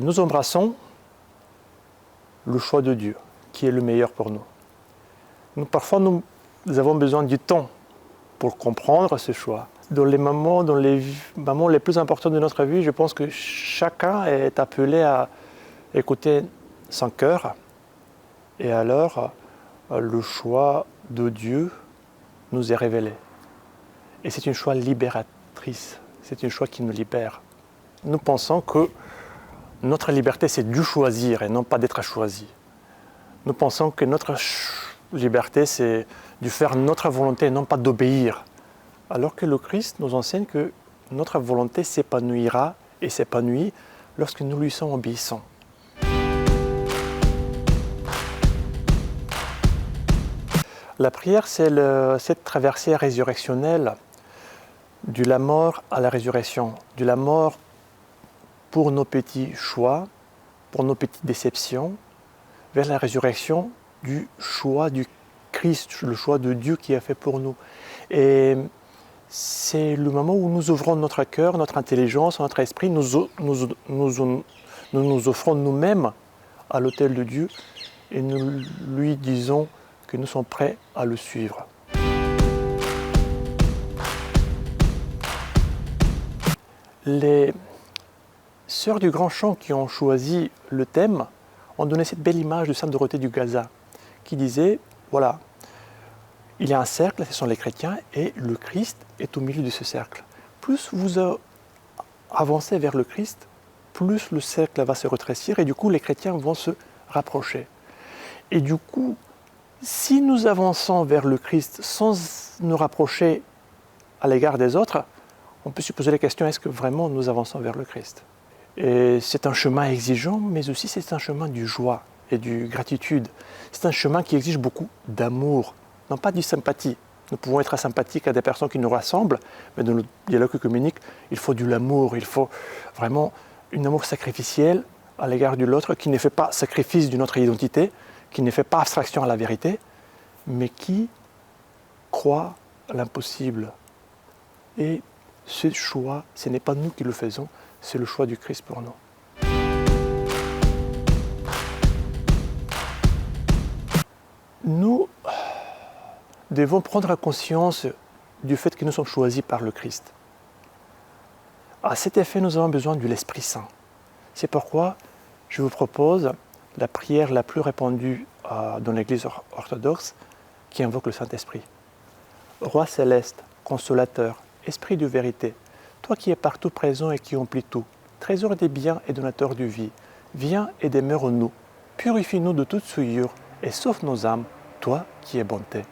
nous embrassons le choix de Dieu, qui est le meilleur pour nous. Parfois, nous avons besoin du temps pour comprendre ce choix. Dans les moments les plus importants de notre vie, je pense que chacun est appelé à écouter son cœur. Et alors, le choix de Dieu nous est révélé. Et c'est une choix libératrice, c'est une choix qui nous libère. Nous pensons que notre liberté, c'est du choisir et non pas d'être choisi. Nous pensons que notre liberté, c'est de faire notre volonté et non pas d'obéir. Alors que le Christ nous enseigne que notre volonté s'épanouira et s'épanouit lorsque nous lui sommes obéissants. La prière, c'est cette traversée résurrectionnelle de la mort à la résurrection, de la mort pour nos petits choix, pour nos petites déceptions, vers la résurrection du choix du Christ, le choix de Dieu qui a fait pour nous. Et c'est le moment où nous ouvrons notre cœur, notre intelligence, notre esprit, nous offrons nous-mêmes à l'autel de Dieu et nous lui disons que nous sommes prêts à le suivre. Les sœurs du Grand Chant qui ont choisi le thème ont donné cette belle image de Sainte Dorothée du Gaza qui disait, voilà, il y a un cercle, ce sont les chrétiens, et le Christ est au milieu de ce cercle. Plus vous avancez vers le Christ, plus le cercle va se rétrécir et du coup les chrétiens vont se rapprocher. Et du coup, si nous avançons vers le Christ sans nous rapprocher à l'égard des autres, on peut se poser la question, est-ce que vraiment nous avançons vers le Christ ? Et c'est un chemin exigeant, mais aussi c'est un chemin de joie et de gratitude. C'est un chemin qui exige beaucoup d'amour, non pas de sympathie. Nous pouvons être sympathiques à des personnes qui nous rassemblent, mais dans le dialogue œcuménique, il faut de l'amour, il faut vraiment un amour sacrificiel à l'égard de l'autre, qui ne fait pas sacrifice de notre identité, qui ne fait pas abstraction à la vérité, mais qui croit à l'impossible. Et ce choix, ce n'est pas nous qui le faisons, c'est le choix du Christ pour nous. Nous devons prendre conscience du fait que nous sommes choisis par le Christ. À cet effet, nous avons besoin de l'Esprit Saint. C'est pourquoi je vous propose la prière la plus répandue dans l'Église orthodoxe qui invoque le Saint-Esprit. Roi céleste, consolateur, Esprit de vérité, toi qui es partout présent et qui emplis tout, trésor des biens et donateur de vie, viens et demeure en nous, purifie-nous de toute souillure et sauve nos âmes, toi qui es bonté.